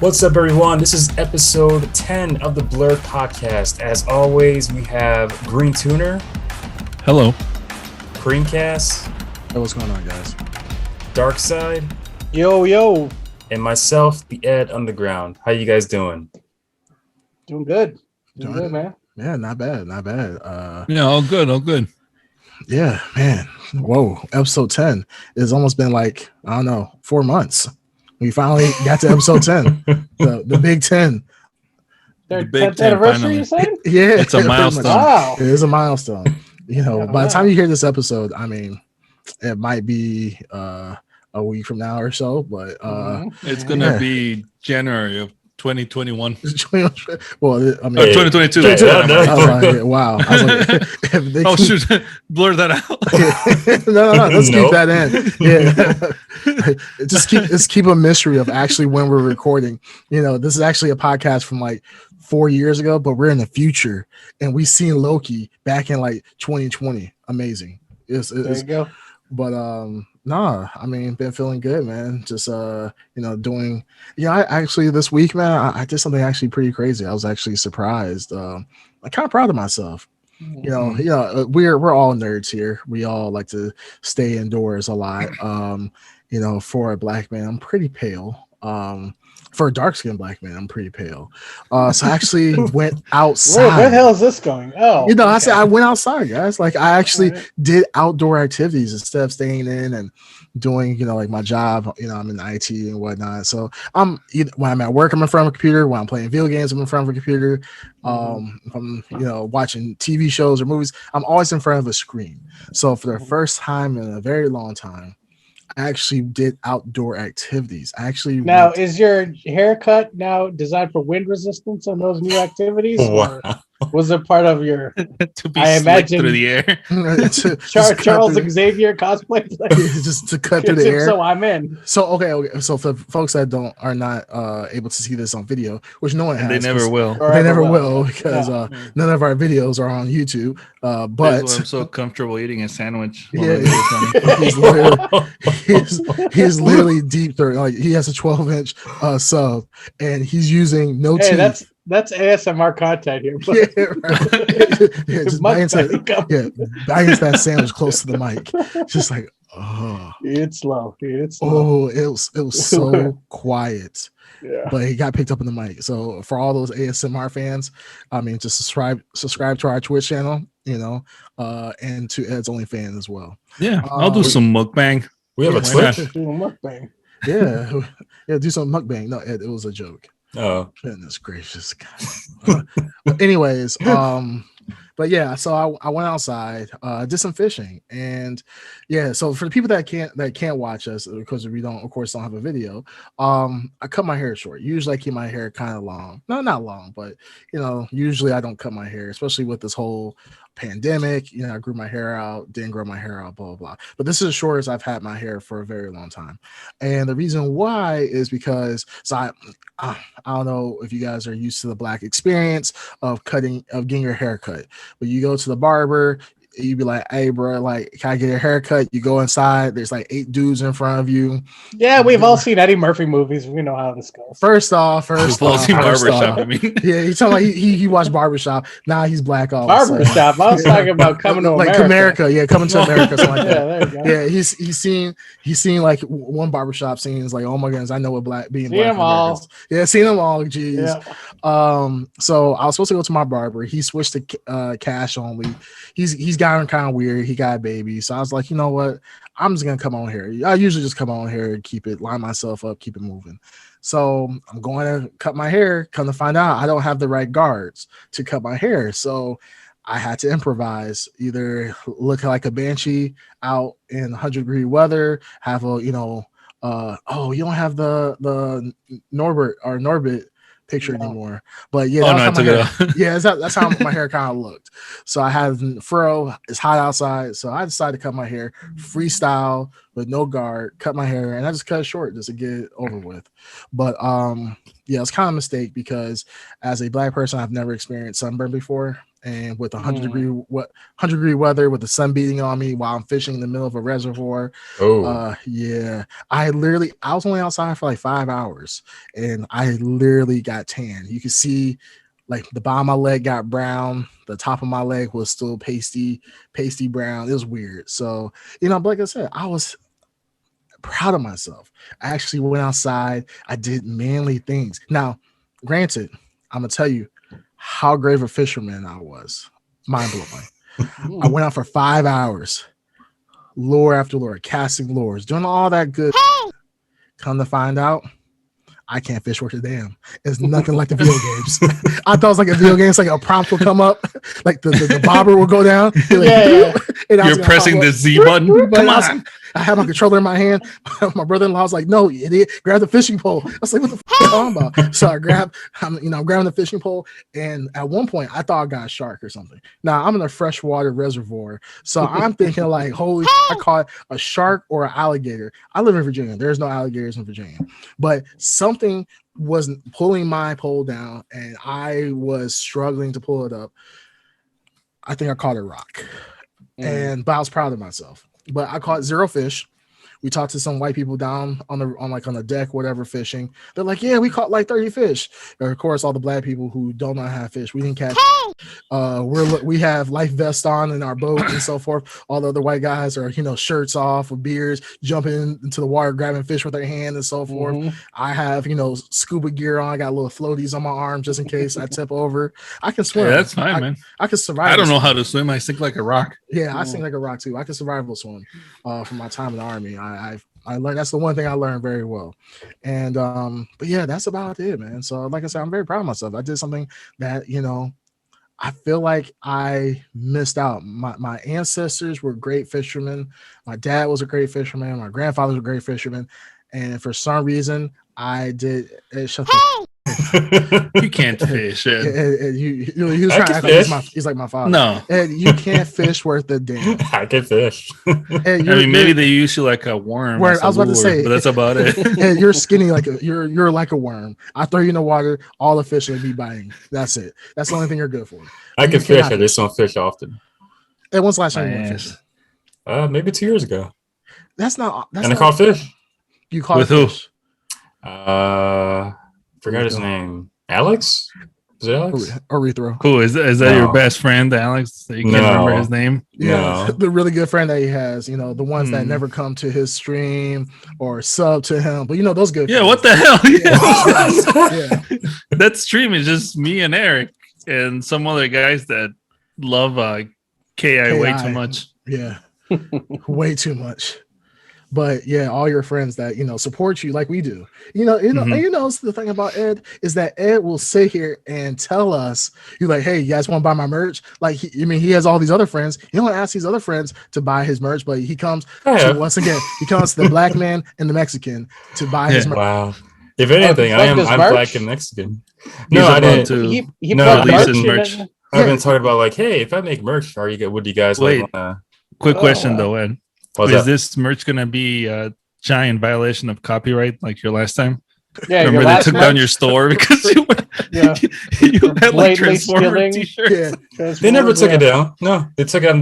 What's up, everyone? This is episode 10 of the Blur podcast. As always, we have Green Tuner. Hello. Creamcast. Hey, what's going on, guys? Dark Side. Yo. And myself, the Ed Underground. How you guys doing? Doing good. Doing good, man. Yeah, not bad. Yeah, all good. Yeah, man. Whoa, episode 10. It's almost been like, I don't know, 4 months. We finally got to episode 10, the Big 10. Their The Big 10th 10 anniversary, finally. you saying? Yeah, It's a milestone. Wow. It is a milestone. You know, Yeah, by the wow. time you hear this episode, I mean, it might be a week from now or so, but It's going to Yeah. be January of 2021. well, I mean, Or 2022. Yeah, What am I- I was like, yeah, wow. I was like, if they Oh, keep- shoot. Blur that out. no, let's keep Nope. that in. Yeah, just keep a mystery of actually when we're recording. You know, this is actually a podcast from like 4 years ago, but we're in the future and we seen Loki back in like 2020. Amazing. There you go. But nah, I mean, been feeling good, man. Just doing. I actually this week, man, I did something actually pretty crazy. I was actually surprised. I'm kind of proud of myself. You know, we're all nerds here. We all like to stay indoors a lot. For a black man, I'm pretty pale. For a dark-skinned black man, I'm pretty pale. So I actually went outside. Where the hell is this going? Oh, I said I went outside, guys. Like I actually did outdoor activities instead of staying in and doing, like my job. I'm in IT and whatnot. So when I'm at work, I'm in front of a computer. When I'm playing video games, I'm in front of a computer. If I'm, watching TV shows or movies, I'm always in front of a screen. So for the first time in a very long time, I actually did outdoor activities. Is your haircut now designed for wind resistance on those new activities? Wow. Or was it part of your To be I slick imagine- through the air. Charles Xavier cosplay? just to cut through the air. So I'm in. So okay. So for folks that are not able to see this on video, which no one has, And they never will. Or They ever never will because Yeah. none of our videos are on YouTube. That's But why I'm so comfortable eating a sandwich. while Yeah. I do something. he's literally he's literally deep throat. Like he has a 12-inch sub, and he's using no Hey, teeth. that's ASMR content here. But Yeah, right. Yeah, just banging that sandwich close to the mic, just like It's slow. It was so quiet. Yeah. But he got picked up in the mic. So for all those ASMR fans, I mean, just subscribe to our Twitch channel, and to Ed's OnlyFans as well. Yeah, I'll do some mukbang. We have a Yeah, why Twitch. Doing a mukbang. Yeah, do some mukbang. No, Ed, it was a joke. Oh, Goodness gracious. But anyways, but yeah, so I went outside, did some fishing, and yeah. So for the people that can't watch us because we don't have a video, I cut my hair short. Usually I keep my hair kind of long. No, not long, but usually I don't cut my hair, especially with this whole pandemic. I grew my hair out, didn't grow my hair out, blah blah blah. But this is as short as I've had my hair for a very long time, and the reason why is because I don't know if you guys are used to the black experience of getting your hair cut. But you go to the barber, you be like, "Hey, bro, like, can I get a haircut?" You go inside. There's like 8 dudes in front of you. Yeah, we've all seen Eddie Murphy movies. We know how this goes. First off, Barbershop, I mean. yeah, he's talking like he watched Barbershop. Now he's black all of a sudden. Barbershop. I was talking about coming to like America. Yeah, coming to America, something like Yeah, that. there you go. Yeah, he's seen like one barbershop scene is like, oh my goodness, I know what being See black them all. Americans. Yeah, seen them all. Jeez. Yeah. So I was supposed to go to my barber. He switched to cash only. He's gotten kind of weird. He got a baby, so I was like, you know what? I'm just gonna come on here. I usually just come on here and line myself up, keep it moving. So I'm going to cut my hair. Come to find out, I don't have the right guards to cut my hair. So I had to improvise, either look like a banshee out in 100-degree weather, have a, you don't have the Norbit picture anymore. But yeah, I took it out. Yeah, that's how my hair kind of looked. So I had furrow. It's hot outside, so I decided to cut my hair freestyle with no guard. Cut my hair, and I just cut it short just to get it over with. But yeah, it's kind of a mistake because as a black person, I've never experienced sunburn before. and with 100-degree weather, with the sun beating on me while I'm fishing in the middle of a reservoir. Yeah, I was only outside for like 5 hours, and I literally got tan. You could see like the bottom of my leg got brown, the top of my leg was still pasty brown. It was weird. So, like I said, I was proud of myself. I actually went outside. I did manly things. Now, granted, I'm gonna tell you how great of a fisherman I was. Mind blowing. I went out for 5 hours, lure after lure, casting lures, doing all that good. Come to find out, I can't fish worth a damn. It's nothing like the video games. I thought it was like a video game. It's like a prompt will come up, like the bobber will go down. You're pressing the Z button. Come on. I had my controller in my hand. My brother-in-law was like, "No, you idiot! Grab the fishing pole." I was like, "What the f are you talking about?" So I'm grabbing the fishing pole, and at one point I thought I got a shark or something. Now I'm in a freshwater reservoir, so I'm thinking like, "Holy!" I caught a shark or an alligator. I live in Virginia. There's no alligators in Virginia, but something was pulling my pole down, and I was struggling to pull it up. I think I caught a rock, but I was proud of myself. But I caught 0 fish. We talked to some white people down on the deck, whatever, fishing. They're like, "Yeah, we caught like 30 fish." And of course, all the black people who don't know how to fish, we didn't catch. We have life vests on in our boat and so forth. All the other white guys are, shirts off with beards, jumping into the water, grabbing fish with their hand and so forth. I have, scuba gear on. I got little floaties on my arm just in case I tip over. I can swim. Yeah, that's fine, man. I can survive. I don't know how to swim. I sink like a rock. Yeah, I sink like a rock too. I can survival swim. From my time in the Army, I learned, that's the one thing I learned very well. And but yeah, that's about it, man. So like I said, I'm very proud of myself. I did something that I feel like I missed out. My ancestors were great fishermen. My dad was a great fisherman. My grandfather was a great fisherman. And for some reason, I did. You can't fish. He was trying to act like he's like my father. No, and you can't fish worth a damn. I can fish. Maybe they use you like a worm. I was about to say, but that's about it. And you're skinny you're like a worm. I throw you in the water, all the fish will be biting. That's it. That's the only thing you're good for. I can fish. I just don't fish often. And when's the last time you went fishing? Maybe 2 years ago. I caught fish. You caught with fish. Who? Forgot his name. Alex? Is it Alex? Urethro. Cool. Is that your best friend, Alex? That you can't remember his name? Yeah, the really good friend that he has. The ones that never come to his stream or sub to him. But those good. Yeah. friends. What the hell? Yeah. That stream is just me and Eric and some other guys that love KI way too much. Yeah, way too much. But yeah, all your friends that support you like we do. The thing about Ed is that Ed will sit here and tell us, "You like, hey, you guys want to buy my merch?" Like, he has all these other friends. He don't ask these other friends to buy his merch, but he comes once again. He comes to the black man and the Mexican to buy his merch. Wow. If anything, I'm black and Mexican. No, I didn't. He release his merch. I've been talking about like, hey, if I make merch, would you guys wait? Quick question though, Ed. Is this merch going to be a giant violation of copyright like your last time? Yeah, remember they took down your store because you had like Transformer t-shirts. Yeah. They never took it down. No, they took down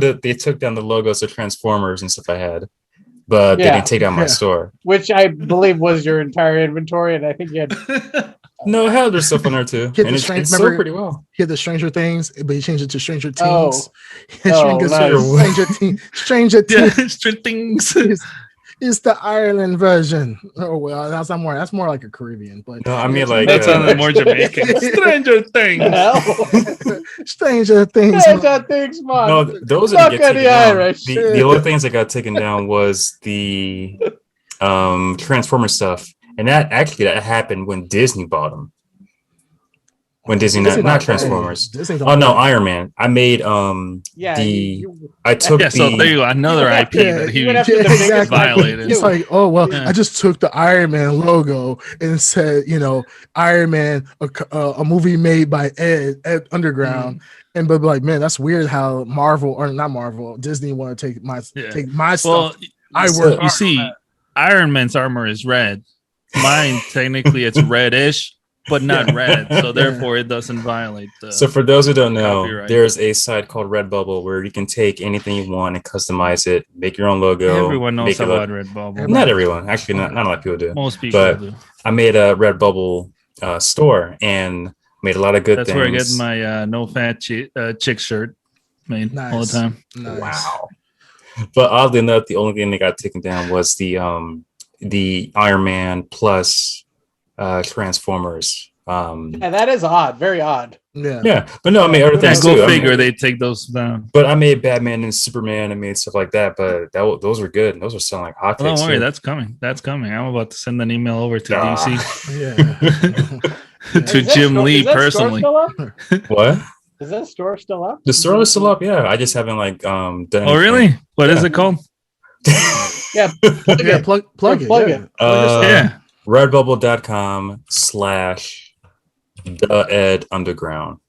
the logos of Transformers and stuff I had, but they didn't take down my store, which I believe was your entire inventory, and I think you had. No, I had other stuff on there too. And it's sold pretty well. He had the Stranger Things, but he changed it to Stranger Things. Stranger Things. It's the Ireland version. Oh well, that's more like a Caribbean, but no, I mean like that's more Jamaican. Stranger Things. Stranger Things. Stranger Things, man. No, those are the Irish. The only things that got taken down was the Transformer stuff. And that happened when Disney bought them. When Disney not Transformers. Iron Man. I made So there you go, another IP that he violated. It's like, I just took the Iron Man logo and said, Iron Man, a movie made by Ed Underground. And but like, man, that's weird how Disney want to take my stuff. You see, Iron Man's armor is red. Mine technically it's reddish, but not red. So therefore, it doesn't violate. So for those who don't know, copyright. there's a site called Redbubble where you can take anything you want and customize it, make your own logo. Everyone knows about Redbubble. Not everyone, actually, not a lot of people do. Most people but do. I made a Redbubble store and made a lot of good things. That's where I get my no fat chick shirt made all the time. Nice. Wow. But oddly enough, the only thing that got taken down was the Iron Man plus Transformers. Yeah, that is odd. Very odd. Yeah. But no, I made other things go too. figure, they take those down. But I made Batman and Superman and made stuff like that. But those were good. Those were selling like hotcakes. Don't worry, that's coming. That's coming. I'm about to send an email over to DC. To Jim Lee personally. What? Is that store still up? The store is still up. Yeah, I just haven't like done. Oh, really? What is it called? Yeah, plug it. Redbubble.com/the_ed_underground.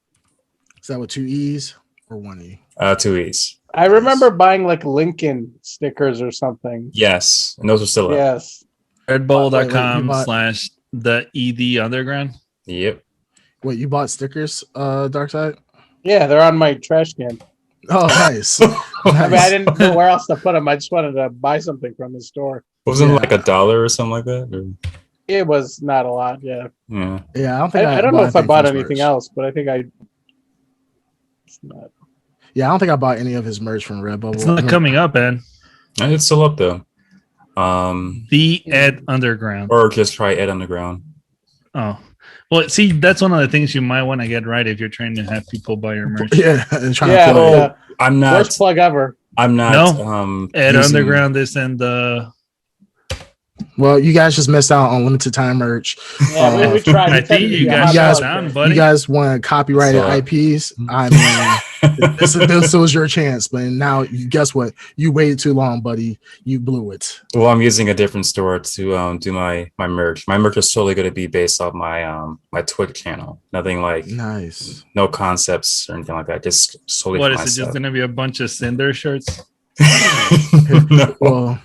Is that with 2 E's or 1 E? 2 E's. I remember buying like Lincoln stickers or something. Yes, and those are still up. Yes. Redbubble.com/the_ed_underground. Yep. Wait, you bought stickers, Darkside? Yeah, they're on my trash can. Oh, nice. I mean, I didn't know where else to put them. I just wanted to buy something from the store. Wasn't it like $1 or something like that? Or? It was not a lot. Yeah. Yeah. Yeah, I don't think I don't know if I bought anything else, but I think I. It's not. Yeah, I don't think I bought any of his merch from Redbubble. It's not coming up, Ed. And it's still up though. The Ed Underground. Or just try Ed Underground. Oh. Well, see, that's one of the things you might want to get right if you're trying to have people buy your merch. Yeah, and trying to plug. Yeah. I'm not. Worst plug ever. I'm not. No. Ed Underground is in the. Well, you guys just missed out on limited time merch. Yeah, we tried. I think you guys want copyrighted IPs. I mean, this was your chance, but now guess what? You waited too long, buddy. You blew it. Well, I'm using a different store to do my merch. My merch is solely going to be based off my my Twitch channel. Nothing like nice. No concepts or anything like that. Just solely. What is it? Just going to be a bunch of Cinder shirts? No. Well,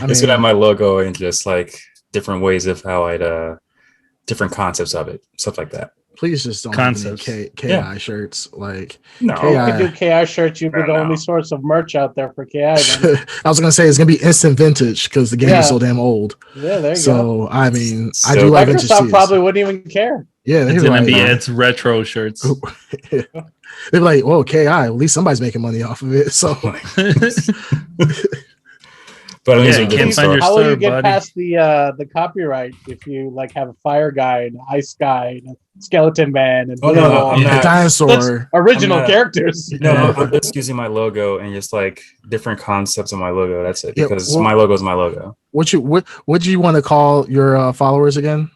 it's gonna have my logo and just like different ways of how I'd different concepts of it, stuff like that. Please just don't concepts. KI shirts. Like no, if you do KI shirts, you'd be the only source of merch out there for KI. I was gonna say it's gonna be instant vintage because the game is so damn old. Yeah, there you go. So I mean, I do like vintage. Microsoft probably wouldn't even care. Yeah, it's gonna be Ed's retro shirts. They're like, "Whoa, KI! At least somebody's making money off of it." So, but how will you get past the copyright if you like have a fire guy, an ice guy, and a skeleton man, and a dinosaur? Original characters. No, I'm just using my logo and just like different concepts of my logo. That's it. Because my logo is my logo. What do you want to call your followers again?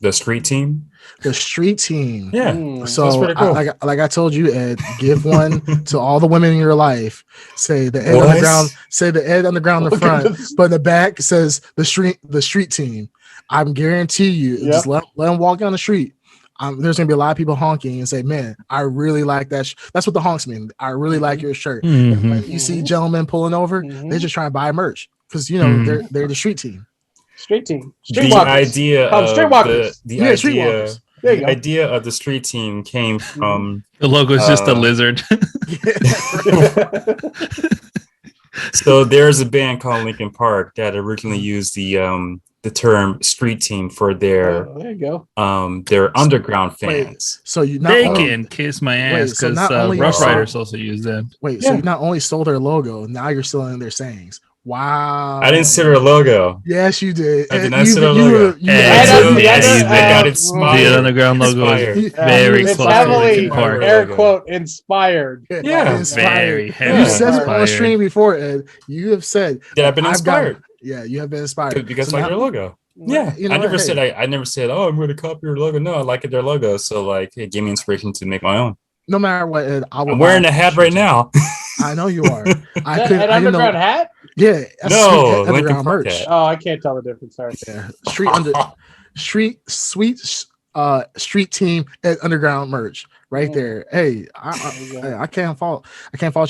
The street team. The street team. Yeah. So cool. like I told you, Ed, give one to all the women in your life. Say the Ed Underground. Say the Ed Underground in the front, but in the back says the street team. I'm guarantee you, just let them walk down the street. There's gonna be a lot of people honking and say, "Man, I really like that." That's what the honks mean. I really like your shirt. Mm-hmm. When you see gentlemen pulling over, they're just trying to buy merch because they're the street team. Street team. The idea of the idea of the street team came from the logo is just a lizard. So there's a band called Linkin Park that originally used the term street team for their there you go. Their underground fans. So you can kiss my ass because Rough Riders also use that. So you not only stole their logo, now you're stealing their sayings. Wow. I didn't steal their logo. Yes, you did. I did not steal their logo. I got the underground logo is very close to Linkin Park. Air quote inspired. Yeah. Very heavy. You said it on stream before, Ed. You have said that I've been inspired. Yeah, you have been inspired because I like their logo. Yeah, I never said oh, I'm going to copy your logo. No, I like their logo, so like it gave me inspiration to make my own. No matter what, Ed, I'm wearing a hat right now. I know you are. An underground hat? Yeah. No, underground merch. Hat. Oh, I can't tell the difference. Sorry. Yeah. Street team at underground merch right there. Hey, I can't fault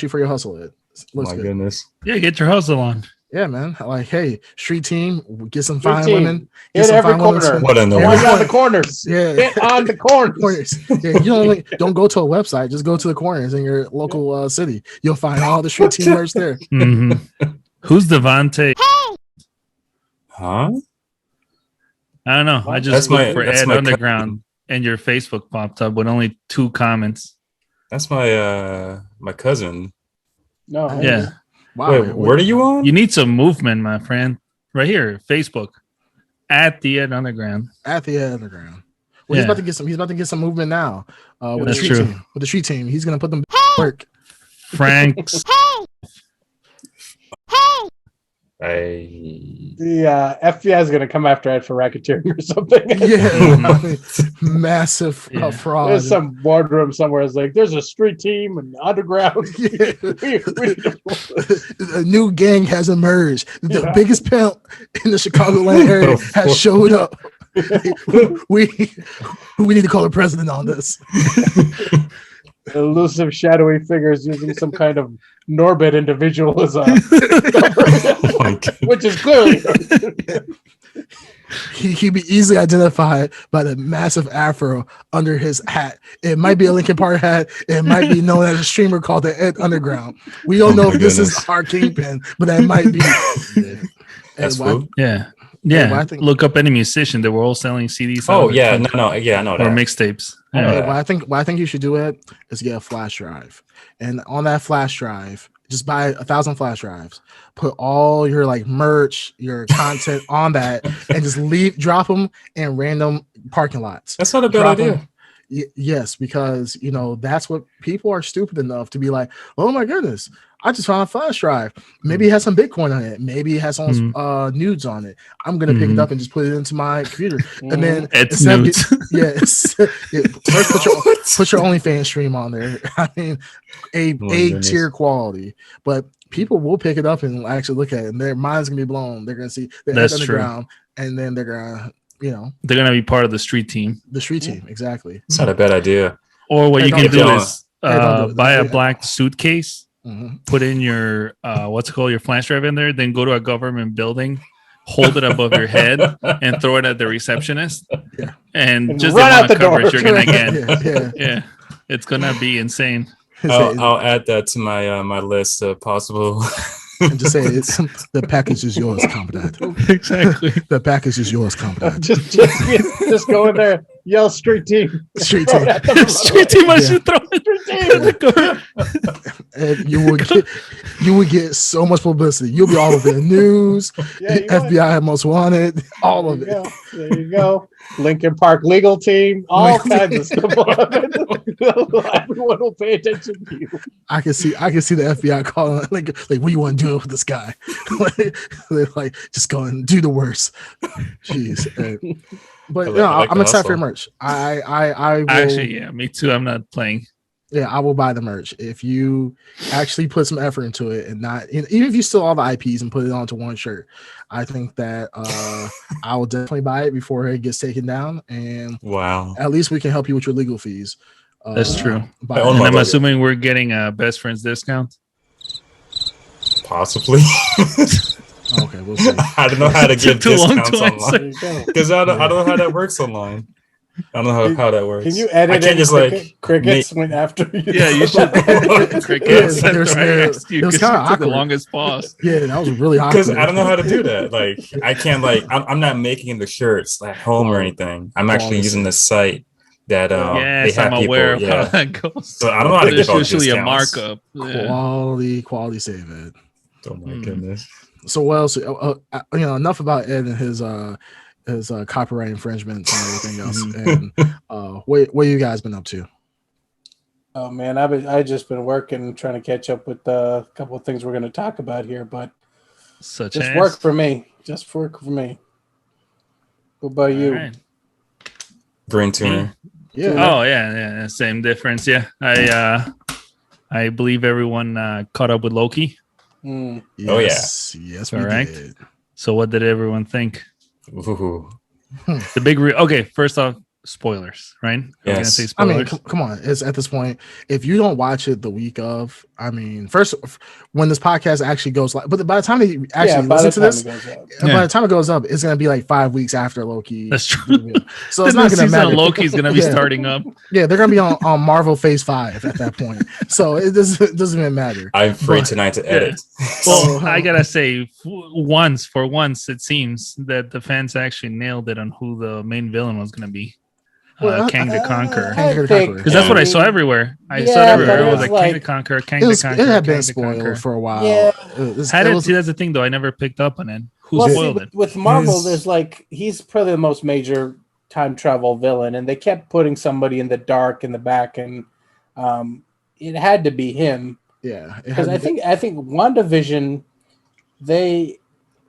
you for your hustle, Ed. Looks good. Goodness. Yeah, get your hustle on. Yeah, man. Like, hey, street team, get some fine women. Hit every corner. What in the world? On the corners. Yeah. Hit on the corners. Yeah, you don't go to a website. Just go to the corners in your local city. You'll find all the street team merch there. Mm-hmm. Who's Devontae? Huh? I don't know. I just looked for Ed Underground, and your Facebook popped up with only 2 comments. That's my cousin. No. Yeah. Wow. Wait, what are you on? You need some movement, my friend. Right here, Facebook, at the Ed Underground. At the Ed Underground. Well, he's about to get some. He's about to get some movement now. With That's the street true. team. With the street team, he's gonna put them work. Frank's. The FBI is going to come after Ed for racketeering or something. Yeah, massive fraud. There's some boardroom somewhere. It's like there's a street team and underground. A new gang has emerged. The biggest pimp in the Chicagoland area has showed up. We need to call the president on this. Elusive, shadowy figures using some kind of Norbit individualism, which is clearly he'd be easily identified by the massive afro under his hat. It might be a Linkin Park hat. It might be known as a streamer called the Ed Underground. We don't know if this is our kingpin, but that might be. That's cool. Yeah. Yeah, look up any musician. They were all selling CDs. Oh yeah, no, yeah, I know that. Or mixtapes. What I think you should do it is get a flash drive, and on that flash drive, just buy 1,000 flash drives. Put all your like merch, your content on that, and just drop them in random parking lots. That's not a bad idea. Yes, because that's what people are stupid enough to be like. Oh my goodness, I just found a flash drive. Maybe it has some Bitcoin on it. Maybe it has some nudes on it. I'm gonna pick it up and just put it into my computer. And then it's nudes. First put your OnlyFans stream on there. I mean, A tier quality. But people will pick it up and actually look at it, and their mind's gonna be blown. They're gonna see the Ed Underground, and then they're gonna. They're gonna be part of the street team. The street team, exactly. It's not a bad idea. Or what you can do is buy a black suitcase, put in your your flash drive in there, then go to a government building, hold it above your head, and throw it at the receptionist. Yeah. And just run out the coverage door. You're gonna get. Yeah. It's gonna be insane. I'll add that to my list of possible. And just say the package is yours, competent. Exactly. The package is yours, competent. Just go in there, yell street team. Street team. Street team, I should throw it. And you would get so much publicity. You'll be all over the news. FBI most wanted. All of it. There you go. Lincoln Park legal team. All kinds of stuff. Everyone will pay attention to you. I can see the FBI calling like what do you want to do with this guy? They're like, just go and do the worst. Jeez. But I'm excited for your merch. I will, actually, yeah, me too. I'm not playing. Yeah, I will buy the merch if you actually put some effort into it, and not even if you steal all the IPs and put it onto one shirt. I think that I will definitely buy it before it gets taken down. And at least we can help you with your legal fees. That's true. And I'm assuming we're getting a best friends discount. Possibly. Okay, we'll see. I don't know how to get discounts online because I don't know how that works online. I don't know how that works. Can you edit? I can't just crickets went after you. Yeah, you should. Crickets. It was kind of awkward. The longest pause. Yeah, that was really awkward. Because I don't know how to do that. Like, I can't. I'm not making the shirts at home or anything. I'm actually using the site that yes, they have I'm aware people. Of how that goes. So I don't know how to get all usually discounts. A markup. Quality save it. Oh my goodness. So what else? Enough about Ed and his copyright infringements and everything else. And what you guys been up to? Oh man, I just been working, trying to catch up with a couple of things we're going to talk about here, but work for me. Just work for me. What about you? Right. Brain tuner. Yeah. Oh yeah. Same difference. Yeah. I believe everyone caught up with Loki. Yes, oh yeah. Yes, correct. We did. So what did everyone think? Ooh. The big okay, first off, spoilers, right? Yes. I mean, come on. It's at this point, if you don't watch it the week of, I mean, first when this podcast actually goes live, but by the time they actually listen to this, by the time it goes up, it's gonna be like 5 weeks after Loki. That's true. So it's not gonna matter. Loki's gonna be starting up. Yeah, they're gonna be on Marvel Phase 5 at that point. So it doesn't even matter. I'm free tonight to edit. Well, I gotta say, for once, it seems that the fans actually nailed it on who the main villain was gonna be. Kang the Conqueror. Because that's what I saw everywhere. I saw it everywhere. It was like Kang the Conqueror, Kang the Conqueror. It had been spoiled for a while. Yeah. See, that's the thing, though. I never picked up on it. Who spoiled it? With Marvel, there's like, he's probably the most major time travel villain, and they kept putting somebody in the dark in the back, and it had to be him. Yeah. Because I think WandaVision,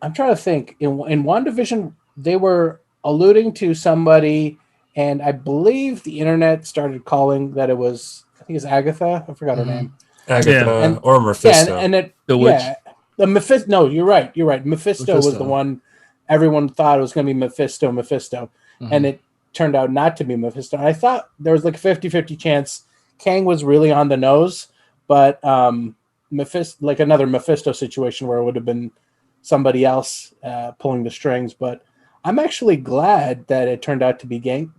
I'm trying to think. In WandaVision, they were alluding to somebody. And I believe the internet started calling that it was, I think it's Agatha. I forgot her name. Agatha or Mephisto. Yeah, and the Mephisto. No, you're right. Mephisto was the one everyone thought it was going to be Mephisto. And it turned out not to be Mephisto. And I thought there was like a 50-50 chance Kang was really on the nose, but Mephisto, like another Mephisto situation where it would have been somebody else pulling the strings. But I'm actually glad that it turned out to be Kang.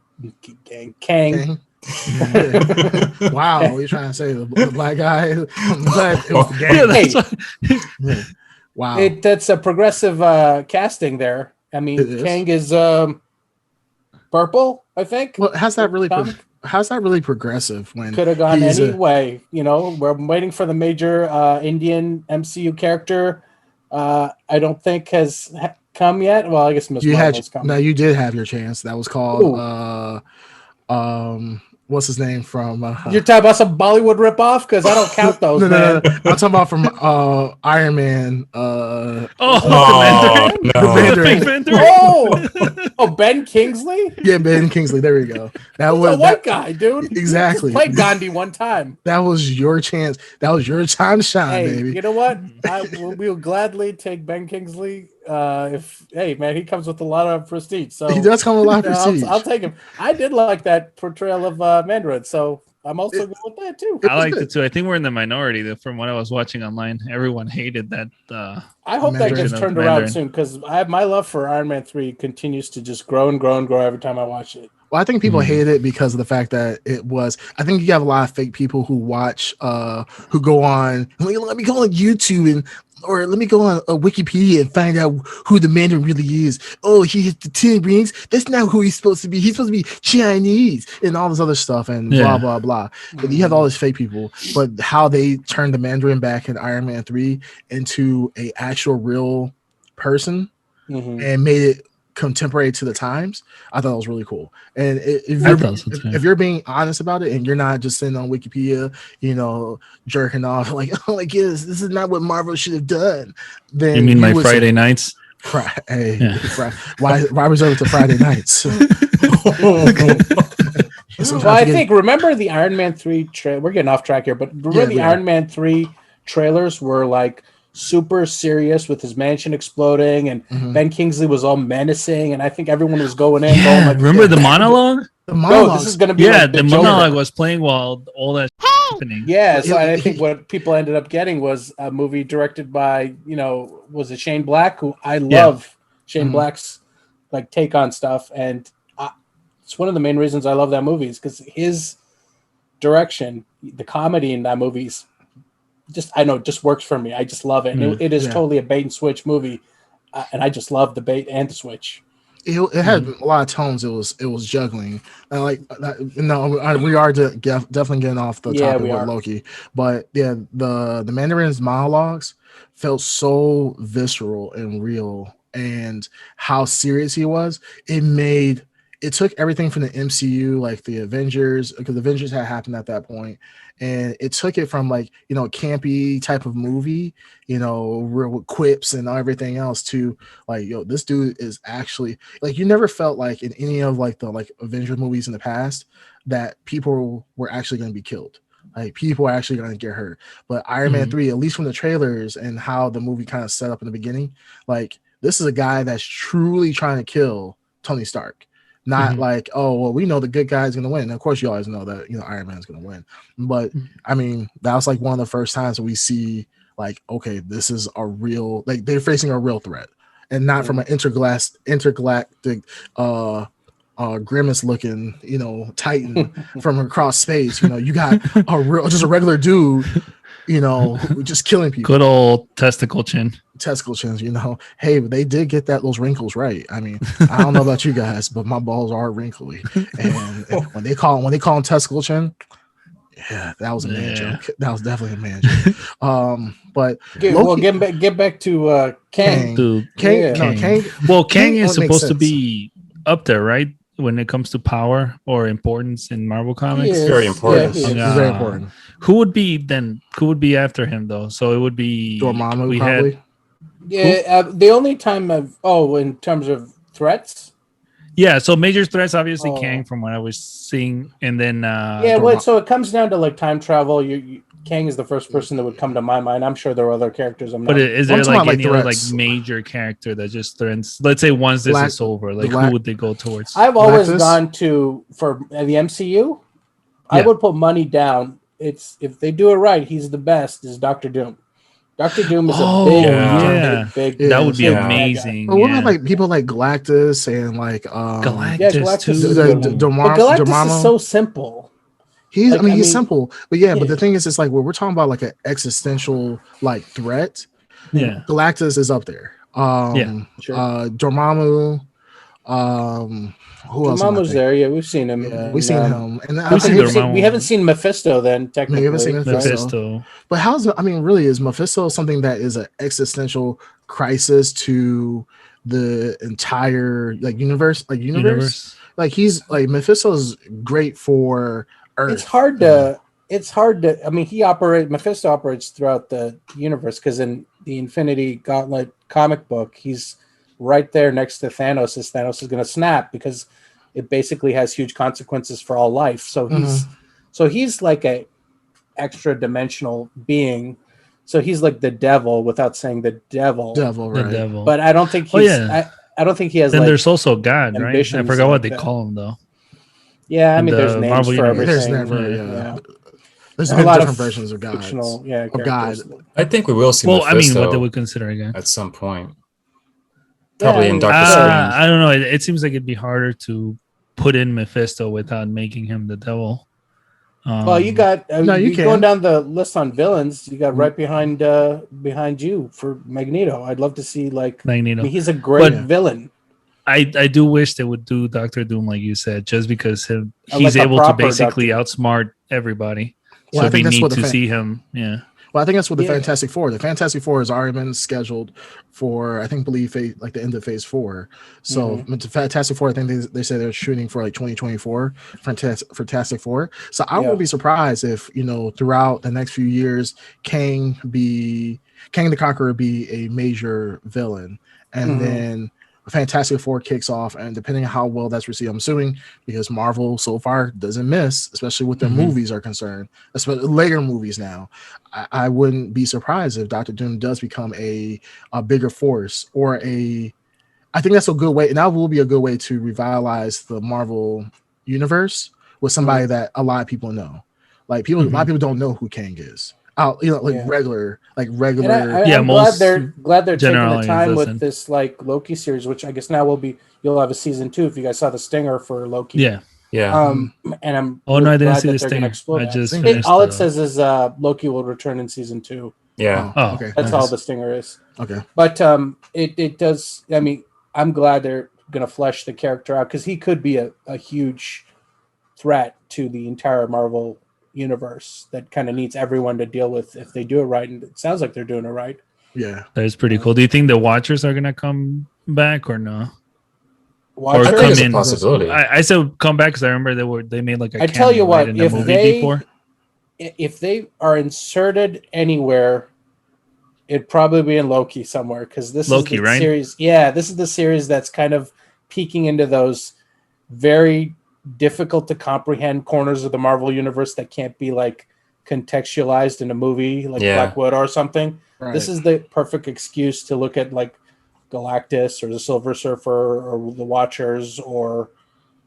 Wow, what are you trying to say? The black guy? I'm glad it was gang. Wow. That's a progressive casting there. I mean, Kang is purple, I think. Well, how's that really progressive when could have gone any way? You know, we're waiting for the major Indian MCU character. I don't think has come yet. Well, I guess Miss Marvel's come. No, you did have your chance. That was called what's his name from you're talking about some Bollywood ripoff? Because I don't count those. No. I'm talking about from Iron Man. The Ben Kingsley? Yeah, Ben Kingsley. There we go. That was a white guy, dude. Exactly. He played Gandhi one time. That was your chance. That was your time to shine, baby. You know what? We'll gladly take Ben Kingsley. He comes with a lot of prestige. So he does come with a lot of prestige. I'll take him. I did like that portrayal of Mandarin, so I'm also good with that too. I liked it too. I think we're in the minority. From what I was watching online, everyone hated that. I hope that gets turned around soon, because my love for Iron Man 3 continues to just grow and grow and grow every time I watch it. Well, I think people hate it because of the fact that it was. I think you have a lot of fake people who watch, who go on. Let me go on YouTube or let me go on Wikipedia and find out who the Mandarin really is. Oh, he has the 10 rings. That's not who he's supposed to be. He's supposed to be Chinese and all this other stuff and blah, blah, blah. But you have all these fake people. But how they turned the Mandarin back in Iron Man 3 into a actual real person and made it contemporary to the times, I thought it was really cool. And if you're being honest about it and you're not just sitting on Wikipedia, jerking off like, oh my goodness, this is not what Marvel should have done, then you mean my Friday nights? Why reserve it to Friday nights? I think, remember the Iron Man 3 we're getting off track here, but remember the Iron Man 3 trailers were like super serious with his mansion exploding, and Ben Kingsley was all menacing, and I think everyone was going in. Yeah, going remember the monologue? The monologue. This is going to be the monologue was playing while all that happening. Yeah, so I think what people ended up getting was a movie directed by, was it Shane Black, who I love Shane Black's like take on stuff, and it's one of the main reasons I love that movie is because his direction, the comedy in that movie's just works for me. I just love it. And it is totally a bait and switch movie, and I just love the bait and the switch. It had a lot of tones. It was juggling. We are definitely getting off the topic with Loki, but the Mandarin's monologues felt so visceral and real, and how serious he was. It took everything from the MCU, like the Avengers, because the Avengers had happened at that point, and it took it from campy type of movie, real quips and everything else, to this dude is actually you never felt like in any of the Avengers movies in the past that people were actually going to be killed. Like people are actually going to get hurt. But Iron Man 3, at least from the trailers and how the movie kind of set up in the beginning, this is a guy that's truly trying to kill Tony Stark. Not like, oh, well, we know the good guy's going to win. And of course, you always know that, Iron Man's going to win. But I mean, that was like one of the first times we see like, okay, this is a real, like they're facing a real threat and not from an intergalactic, grimace looking, Titan from across space. You got just a regular dude, just killing people. Good old testicle chin. Testicle chins, Hey, but they did get those wrinkles right. I mean, I don't know about you guys, but my balls are wrinkly. And when they call him testicle chin, yeah, that was a man joke. That was definitely a man joke. But get back to Kang. Kang. Well, Kang is supposed to be up there, right? When it comes to power or importance in Marvel Comics. It's very important. He's very important. Who would be after him though? So it would be Dormammu, probably. The only time in terms of threats. Yeah, so major threats, obviously Kang from what I was seeing, and then so it comes down to like time travel. Kang is the first person that would come to my mind. I'm sure there are other characters. But is there like any other like major character that just threatens? Let's say once this is over, like who would they go towards? I've always gone for the MCU. I would put money down. It's if they do it right, he's the best. Is Doctor Doom. Dr. Doom is a big that would be amazing. But what about like people like Galactus and like Galactus too? Galactus is so simple. He's simple, but but the thing is, it's like when we're talking about like an existential like threat. Yeah, Galactus is up there. Dormammu. Who else? Dormammu's there. Yeah, we've seen him. Yeah, we've seen him. And we haven't seen Mephisto then. Technically, we haven't seen Mephisto. But really is Mephisto something that is an existential crisis to the entire universe? Like he's like Mephisto is great for Earth. It's hard to. I mean, Mephisto operates throughout the universe because in the Infinity Gauntlet comic book, he's right there next to Thanos as Thanos is going to snap because it basically has huge consequences for all life. So he's like a extra dimensional being. So he's like the devil without saying the devil. Right? The devil. But I don't think he's. I don't think he has. Then there's also God, right? I forgot what they call him though. Yeah, I mean, there's names Marvel for everything. There's been different versions of gods. Of God. I think we will see. Well, I mean, what they would consider again at some point. Probably in Doctor Strange. I don't know. It seems like it'd be harder to put in Mephisto without making him the devil. Well, you got you going down the list on villains. You got right behind you for Magneto. I'd love to see Magneto. I mean, he's a great villain. I do wish they would do Doctor Doom like you said, just because he's able to basically outsmart everybody. So it'd be neat to see him. Yeah. Well, I think that's what the Fantastic Four. The Fantastic Four has already been scheduled for, believe the end of Phase 4. So the Fantastic Four, I think they say they're shooting for 2024 Fantastic Four. So I wouldn't be surprised if throughout the next few years, Kang the Conqueror be a major villain, and then Fantastic Four kicks off, and depending on how well that's received, I'm assuming because Marvel so far doesn't miss, especially with their movies are concerned, especially later movies now. I wouldn't be surprised if Doctor Doom does become a bigger force I think that's a good way, and that will be a good way to revitalize the Marvel universe with somebody that a lot of people know. A lot of people don't know who Kang is. Regular. I'm glad they're taking the time with this Loki series, which I guess now you'll have a season 2 if you guys saw the stinger for Loki. Yeah. And I'm I didn't see the stinger. I just all it says is Loki will return in season 2. Yeah. Okay. That's all the stinger is. Okay. But it does. I mean, I'm glad they're going to flesh the character out because he could be a huge threat to the entire Marvel universe that kind of needs everyone to deal with if they do it right, and it sounds like they're doing it right. Yeah, that is pretty cool. Do you think the Watchers are gonna come back or no? I think it's a possibility. I said come back because I remember they made like a. I tell you what, in the movie before. If they are inserted anywhere, it'd probably be in Loki somewhere because this Loki, is the right? series. Yeah, this is the series that's kind of peeking into those very difficult to comprehend corners of the Marvel universe that can't be contextualized in a movie Black Widow or something. Right. This is the perfect excuse to look at Galactus or the Silver Surfer or the Watchers or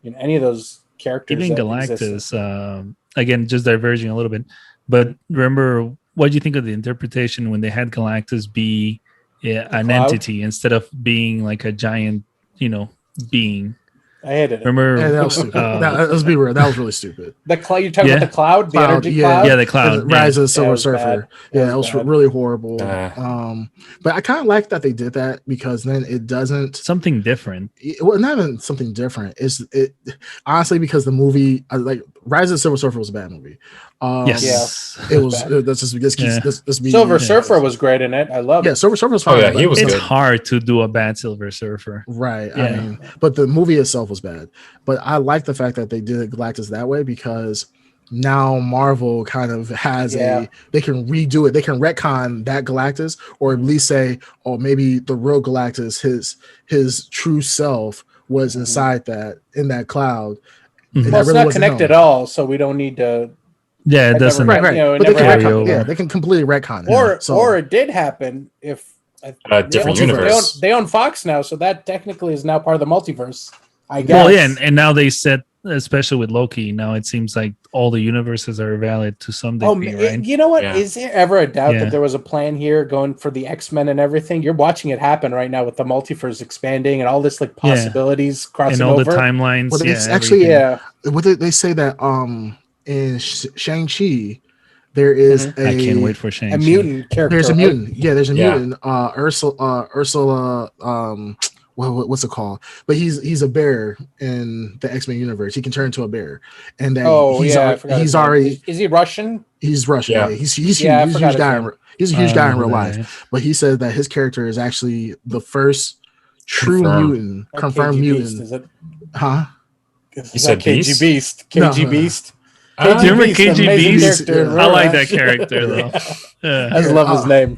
any of those characters. Even Galactus, again, just diverging a little bit, but remember, what do you think of the interpretation when they had Galactus be an entity instead of being like a giant, being? I hated it. Remember, that was stupid. Let's be real. That was really stupid. The cloud. You're talking about the cloud, the energy cloud. Yeah, the cloud. Rise of the Silver Surfer. That was really horrible. But I kind of like that they did that, because then it doesn't something different. Well, not even something different. It honestly, because the movie, like Rise of the Silver Surfer was a bad movie. Yes, it was. That's just Silver Surfer was great in it. I love it. Yeah, Silver Surfer was fine. Oh, yeah, he was it's good. hard to do a bad Silver Surfer, right? Yeah. I mean, but the movie itself was bad. But I like the fact that they did Galactus that way, because now Marvel kind of has they can redo it. They can retcon that Galactus, or at least say, oh, maybe the real Galactus, his true self was inside in that cloud. Well, it's really not connected at all, so we don't need to. Yeah, it doesn't. Right. But they can completely retcon it. Or it did happen if different universe. They own Fox now, so that technically is now part of the multiverse, I guess. Well, yeah, and now they said, especially with Loki, now it seems like all the universes are valid to some degree, right? You know what? Yeah. Is there ever a doubt that there was a plan here going for the X-Men and everything? You're watching it happen right now with the multiverse expanding and all this like possibilities crossing and all over. the timelines. Well, it's actually what they say that in Shang-Chi there is I can't wait for Shang-Chi. A mutant character. There's a mutant. Yeah, there's a mutant. Ursula. What's it called? But he's a bear in the X-Men universe. He can turn into a bear, and then he's already. Is he Russian? He's Russian. Yeah, he's a huge guy. He's a huge guy in real life. But he said that his character is actually the first true mutant, confirmed mutant. Beast, is it? Huh? You said KG Beast. KG Beast. Do you remember KG Beast? I like that character though. I just love his name.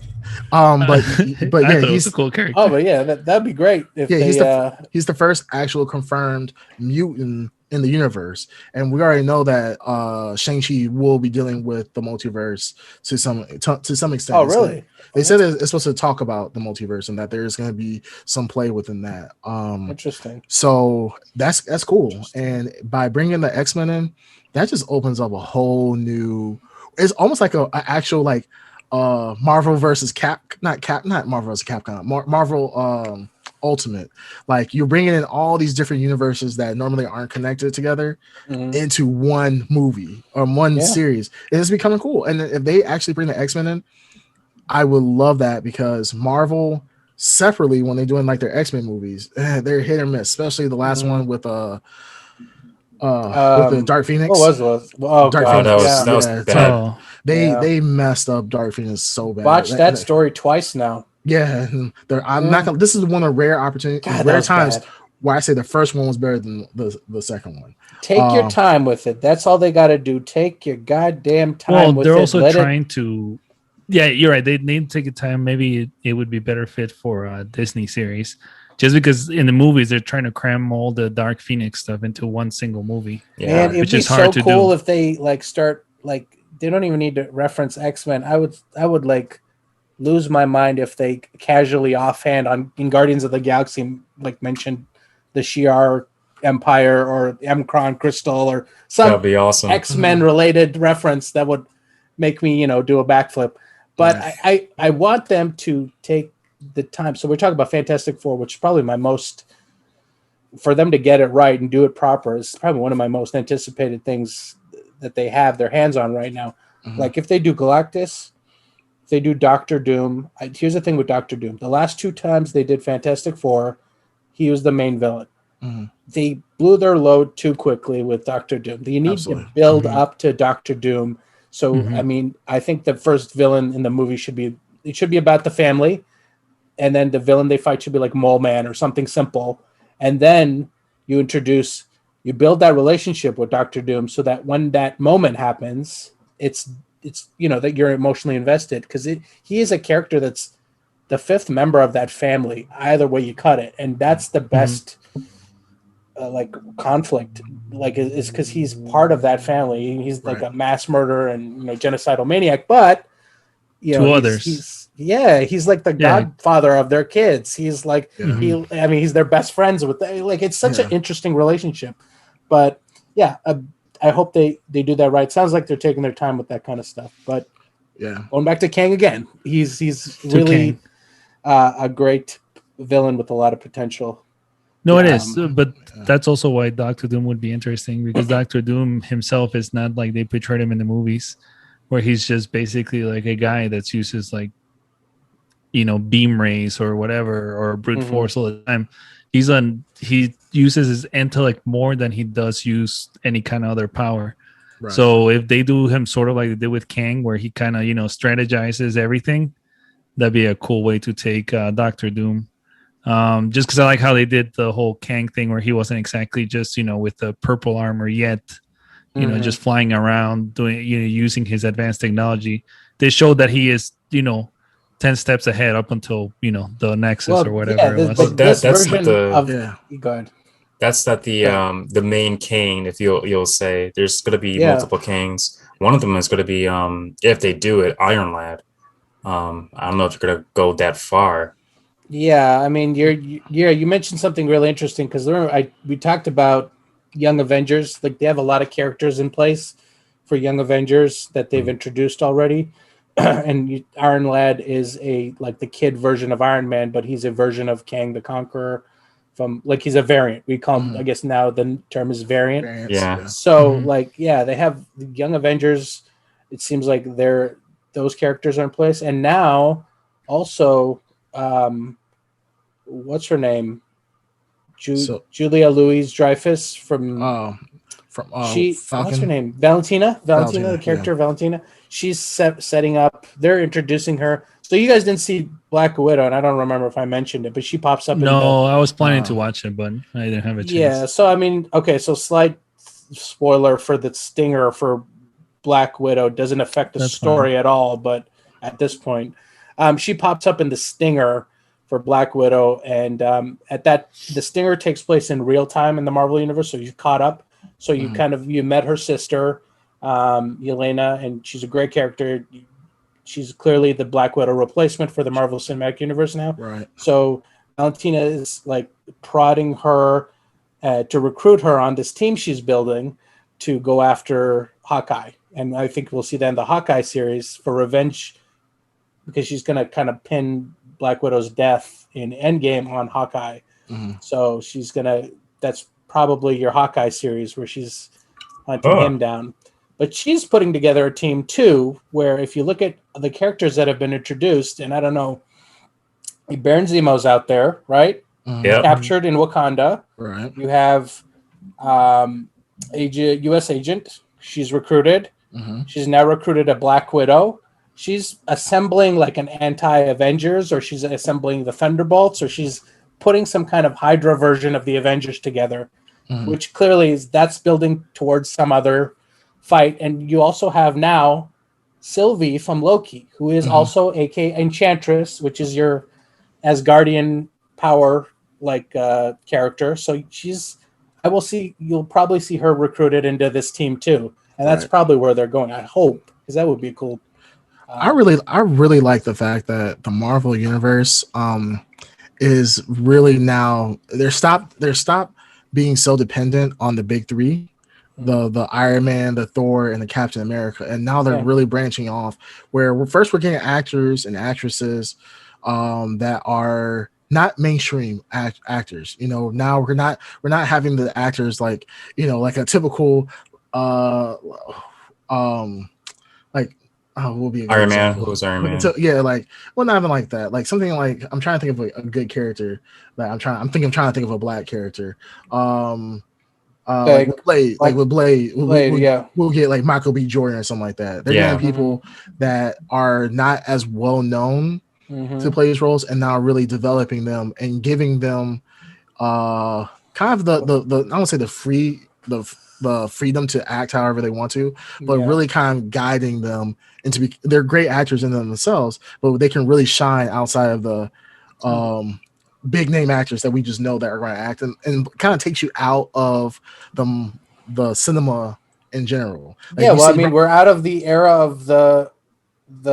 But yeah, he's a cool character. Oh, but yeah, that'd be great. If he's the first actual confirmed mutant in the universe, and we already know that Shang-Chi will be dealing with the multiverse to some extent. Oh, really? They said it's supposed to talk about the multiverse and that there's going to be some play within that. Interesting. So that's cool, and by bringing the X-Men in, that just opens up a whole new. It's almost like a actual like Marvel versus not Marvel versus Capcom, Marvel Ultimate. Like you're bringing in all these different universes that normally aren't connected together into one movie or one series. And it's becoming cool. And if they actually bring the X-Men in, I would love that, because Marvel separately, when they're doing like their X-Men movies, they're hit or miss, especially the last one with the Dark Phoenix. What was? Oh, Dark God. Phoenix. That was bad. They messed up Dark Phoenix so bad. Watch that story twice now. Yeah, I'm not gonna. This is one of rare opportunities, rare times where I say the first one was better than the second one. Take your time with it. That's all they got to do. Take your goddamn time with it. Well, they're also trying to. Yeah, you're right. They need to take a time. Maybe it would be better fit for a Disney series. Just because in the movies they're trying to cram all the Dark Phoenix stuff into one single movie. Yeah, and it'd be so cool if they like start like they don't even need to reference X-Men. I would like lose my mind if they casually offhand in Guardians of the Galaxy like mentioned the Shi'ar Empire or M'Kraan Crystal or some that'd be awesome. X-Men related reference that would make me do a backflip. But I want them to take the time. So we're talking about Fantastic Four, which is probably my most, for them to get it right and do it proper, is probably one of my most anticipated things that they have their hands on right now. Like if they do Galactus, if they do Doctor Doom. Here's the thing with Doctor Doom. The last two times they did Fantastic Four, he was the main villain. They blew their load too quickly with Doctor Doom. You need to build up to Doctor Doom. So, I mean, I think the first villain in the movie should be about the family. And then the villain they fight should be like Mole Man or something simple. And then you build that relationship with Doctor Doom so that when that moment happens, it's that you're emotionally invested, because he is a character that's the fifth member of that family, either way you cut it. And that's the best like conflict, like is because he's part of that family. He's like a mass murderer and genocidal maniac, but others. He's like the godfather of their kids. He's like he's their best friends with it's such an interesting relationship. But yeah, I hope they do that right. Sounds like they're taking their time with that kind of stuff. But yeah, going back to Kang again, he's really a great villain with a lot of potential. No, it is, but that's also why Doctor Doom would be interesting, because Doctor Doom himself is not like they portrayed him in the movies, where he's just basically like a guy that's uses like, beam rays or whatever, or brute force all the time. He uses his intellect more than he does use any kind of other power. Right. So if they do him sort of like they did with Kang, where he kind of strategizes everything, that'd be a cool way to take Doctor Doom. Just because I like how they did the whole Kang thing, where he wasn't exactly just with the purple armor yet, just flying around doing using his advanced technology. They showed that he is 10 steps ahead up until the Nexus or whatever it was. But that's not go ahead. That's not the main Kang. If you'll say there's going to be multiple Kangs. One of them is going to be if they do it, Iron Lad. I don't know if you're going to go that far. Yeah, I mean, you mentioned something really interesting, because we talked about Young Avengers. Like, they have a lot of characters in place for Young Avengers that they've introduced already, and Iron Lad is like the kid version of Iron Man, but he's a version of Kang the Conqueror. He's a variant. We call him, I guess now the term is variant. Yeah. So they have the Young Avengers. It seems like those characters are in place, and now also. What's her name? Julia Louis-Dreyfus from Falcon. What's her name? Valentina, the character Valentina. She's setting up. They're introducing her. So you guys didn't see Black Widow, and I don't remember if I mentioned it, but she pops up. No, I was planning to watch it, but I didn't have a chance. Yeah, so I mean, okay, so slight spoiler for the stinger for Black Widow doesn't affect the story at all, but at this point. She pops up in the stinger for Black Widow, and the stinger takes place in real time in the Marvel Universe, so you've caught up. So you you met her sister, Yelena, and she's a great character. She's clearly the Black Widow replacement for the Marvel Cinematic Universe now. Right. So Valentina is like prodding her to recruit her on this team she's building to go after Hawkeye, and I think we'll see that in the Hawkeye series for revenge. Because she's going to kind of pin Black Widow's death in Endgame on Hawkeye. So that's probably your Hawkeye series where she's hunting him down. But she's putting together a team too, where if you look at the characters that have been introduced, and I don't know, Baron Zemo's out there, right? Captured in Wakanda. Right. You have U.S. agent. She's recruited. She's now recruited a Black Widow. She's assembling like an anti-Avengers, or she's assembling the Thunderbolts, or she's putting some kind of Hydra version of the Avengers together, which clearly that's building towards some other fight. And you also have now Sylvie from Loki, who is also aka Enchantress, which is your Asgardian power character. So you'll probably see her recruited into this team too. And that's probably where they're going, I hope, because that would be cool. I really like the fact that the Marvel Universe is really now they're stopped being so dependent on the big three, the Iron Man, the Thor, and the Captain America, and now they're really branching off. Where we're getting actors and actresses that are not mainstream actors. Now we're not having the actors like a typical will be Iron Man. Who was Iron Man? Not even like that. Like something like I'm trying to think of a good character. I'm trying to think of a black character. With Blade. We'll get like Michael B. Jordan or something like that. They're getting people that are not as well known to play these roles, and now really developing them and giving them kind of the I don't say the freedom to act however they want to, but really kind of guiding them into they're great actors in themselves, but they can really shine outside of the big name actors that we just know that are going to act, and kind of takes you out of the cinema in general. We're out of the era of the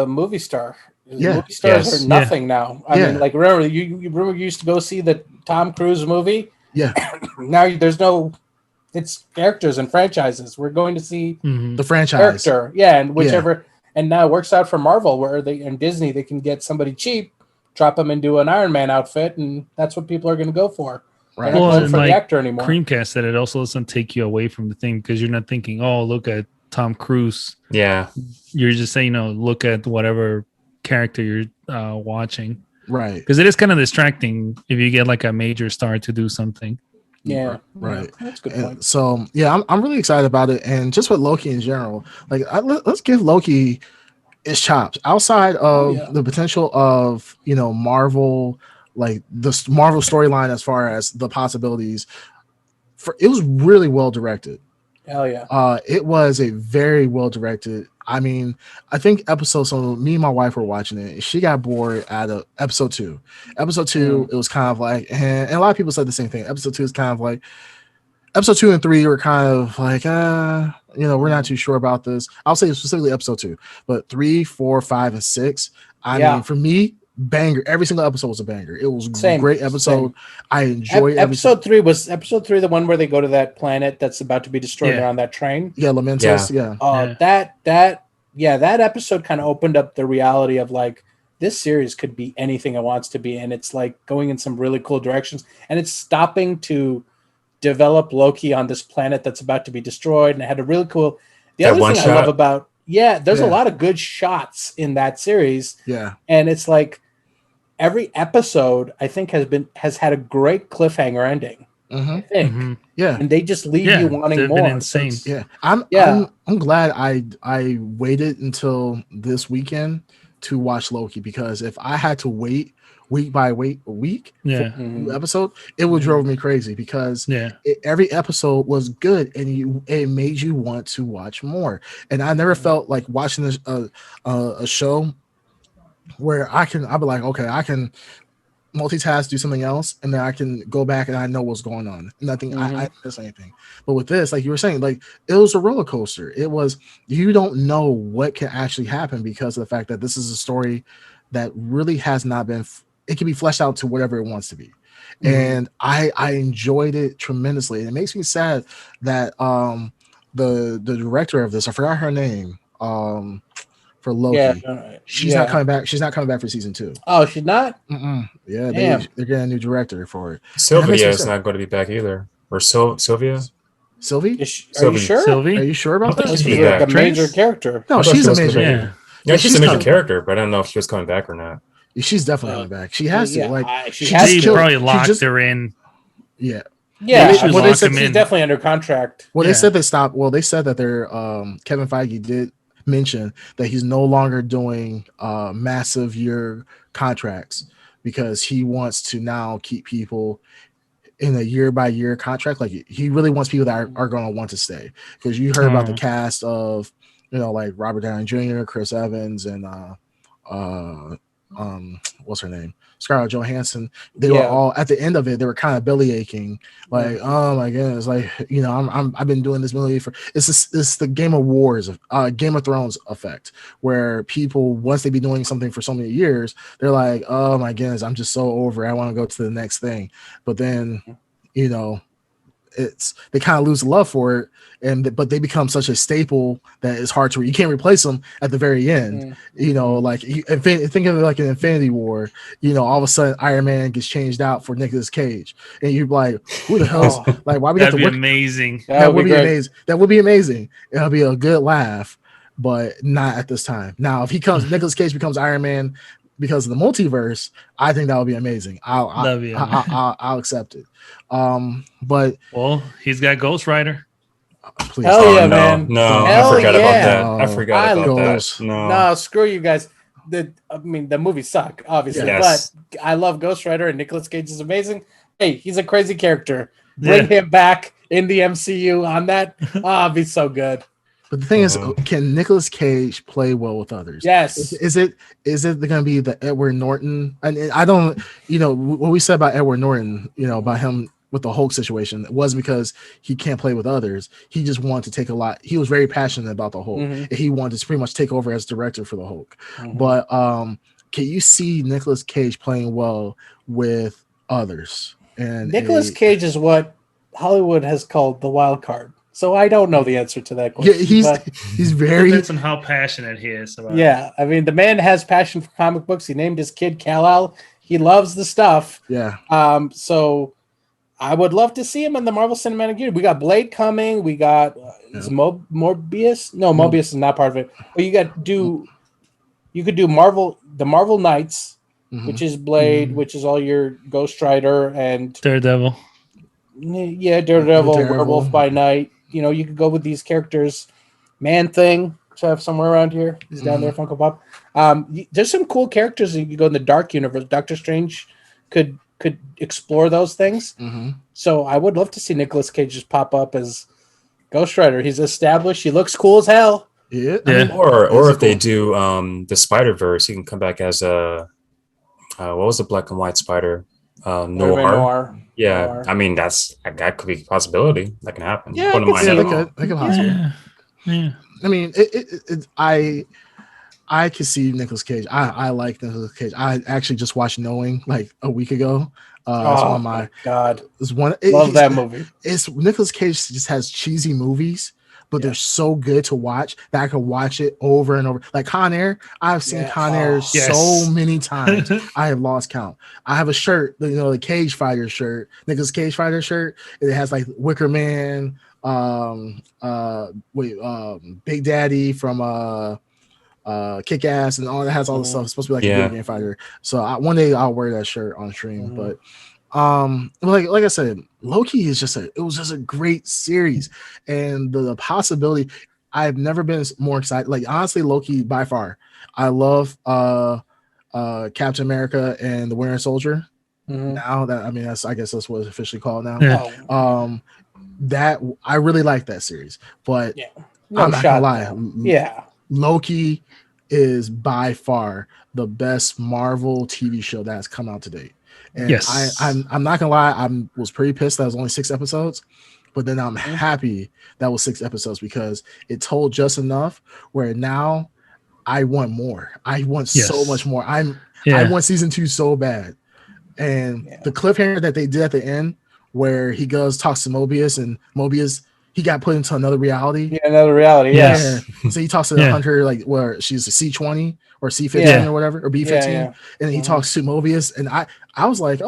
movie star. Movie stars are nothing now. I mean, like, remember you used to go see the Tom Cruise movie? Yeah. Now there's no it's characters and franchises. We're going to see the franchise character, and whichever, and now it works out for Marvel where they and Disney they can get somebody cheap, drop them into an Iron Man outfit, and that's what people are going to go for. Right. They're not going for the actor anymore. Creamcast said it also doesn't take you away from the thing because you're not thinking, oh, look at Tom Cruise. Yeah, you're just saying, look at whatever character you're watching. Right. Because it is kind of distracting if you get like a major star to do something. Yeah, right. Yeah, that's a good point. So yeah, I'm really excited about it, and just with Loki in general, like let's give Loki its chops outside of the potential of Marvel, like the Marvel storyline as far as the possibilities. It was really well directed. Hell yeah. It was a very well directed. I mean, I think so me and my wife were watching it. She got bored at episode 2. Episode 2, it was kind of like, and a lot of people said the same thing. Episode 2 is kind of like, episode 2 and 3 were kind of like, we're not too sure about this. I'll say specifically episode 2, but 3, 4, 5, and 6. I mean, for me, banger. Every single episode was a banger. It was a great episode. Same. I enjoyed episode 3 was episode 3, the one where they go to that planet that's about to be destroyed around that train. Yeah, Lamentos. Yeah. That episode kind of opened up the reality of like this series could be anything it wants to be, and it's like going in some really cool directions, and it's stopping to develop Loki on this planet that's about to be destroyed, and it had a really cool. The other thing I love about there's a lot of good shots in that series. Yeah, and it's like every episode I think has had a great cliffhanger ending. I think, and they just leave you wanting more. Insane. I'm glad I waited until this weekend to watch Loki, because if I had to wait week by week for new episode, it would drove me crazy, because every episode was good and it made you want to watch more. And I never felt like watching this a show where I'll be like, okay, I can multitask, do something else, and then I can go back and I know what's going on. Nothing, I didn't miss anything. But with this, like you were saying, like it was a roller coaster. It was, you don't know what can actually happen because of the fact that this is a story that really has not been. It can be fleshed out to whatever it wants to be, and I enjoyed it tremendously. And it makes me sad that the director of this, I forgot her name, for Loki. She's not coming back. She's not coming back for season 2. Oh, she's not? Yeah, they're getting a new director for it. Sylvia is not going to be back either. Or Sylvia? Sylvie? Are you sure? Sylvie? Are you sure about that? She's like a major character. No, she's a major. Yeah, she's a major character, but I don't know if she was coming back or not. She's definitely coming back. She has to. Like she probably locked her in. Yeah. Yeah, they said she's definitely under contract. Well, they said they stopped. Well, they said that they're Kevin Feige did mention that he's no longer doing massive year contracts because he wants to now keep people in a year by year contract. Like he really wants people that are going to want to stay, because you heard about the cast of like Robert Downey Jr., Chris Evans, and what's her name, Scarlett Johansson. They were all at the end of it. They were kind of belly aching, like, oh my goodness, like I've been doing this movie for. It's the Game of Thrones effect, where people, once they be doing something for so many years, they're like, oh my goodness, I'm just so over it. I want to go to the next thing. But then, they kind of lose love for it, but they become such a staple that it's hard to. You can't replace them at the very end. Like think of it like an Infinity War. All of a sudden Iron Man gets changed out for Nicolas Cage, and you're like, who the hell's like? Why we got to work? Amazing. That would be amazing. That would be amazing. It'll be a good laugh, but not at this time. Now, if Nicolas Cage becomes Iron Man because of the multiverse, I think that would be amazing. I'll accept it. But he's got Ghost Rider. Please. Hell yeah, man! No, I forgot about that. I forgot about that. No, screw you guys. The movies suck, obviously, but I love Ghost Rider, and Nicolas Cage is amazing. Hey, he's a crazy character. Bring him back in the MCU on that. It'd be so good. But the thing is, can Nicolas Cage play well with others? Yes. Is it going to be the Edward Norton? And I don't, what we said about Edward Norton, about him with the Hulk situation, it wasn't because he can't play with others. He just wanted to take a lot. He was very passionate about the Hulk. And he wanted to pretty much take over as director for the Hulk. But can you see Nicolas Cage playing well with others? And Nicolas Cage is what Hollywood has called the wild card. So I don't know the answer to that question. Yeah, he's very. Depends on how passionate he is about it. I mean, the man has passion for comic books. He named his kid Kal-El. He loves the stuff. Yeah. So I would love to see him in the Marvel Cinematic Universe. We got Blade coming. We got Morbius. No, Mobius is not part of it. But you could do the Marvel Knights, which is Blade, which is all your Ghost Rider and Daredevil. Yeah, Daredevil, Werewolf by Night. You know, you could go with these characters. Man-Thing, which I have somewhere around here. He's down there, Funko Pop. There's some cool characters. You could go in the Dark Universe. Doctor Strange could explore those things. So I would love to see Nicolas Cage just pop up as Ghost Rider. He's established. He looks cool as hell. Yeah. I mean, or if they do the Spider-Verse, he can come back as a what was the black and white spider? Noir. Yeah, Noir. I mean that could be a possibility that can happen. Yeah, that could possibly. Yeah. I mean, I can see Nicolas Cage. I like Nicolas Cage. I actually just watched Knowing like a week ago. It's one of my God. Love that movie. It's Nicolas Cage just has cheesy movies, but they're so good to watch that I could watch it over and over. Like Con Air, I've seen Con Air so many times. I have lost count. I have a shirt, the Cage Fighter shirt, Nicolas Cage Fighter shirt. It has like Wicker Man, Big Daddy from Kick Ass and all that. Has all the stuff. It's supposed to be like a video game fighter. So one day I'll wear that shirt on stream. But like I said, Loki is it was just a great series, and the possibility. I've never been more excited. Like honestly, Loki by far. I love Captain America and the Winter Soldier. Now that I guess that's what it's officially called now. Yeah. That I really like that series, but I'm not gonna lie. Loki is by far the best Marvel TV show that has come out to date. And I'm not gonna lie, I was pretty pissed that was only 6 episodes, but then I'm happy that was 6 episodes because it told just enough where now I want more. I want so much more. I want season 2 so bad. And the cliffhanger that they did at the end where he talks to Mobius, and Mobius he got put into another reality. Yeah, another reality. Yeah. So he talks to the hunter, like where she's a C-20 or C-15 or whatever, or B-15, and he talks to Mobius, and I was like,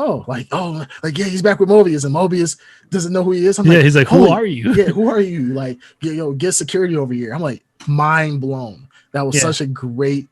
he's back with Mobius, and Mobius doesn't know who he is. I'm he's like, who are you? Who are you? Like, get security over here. I'm like, mind blown. That was such a great.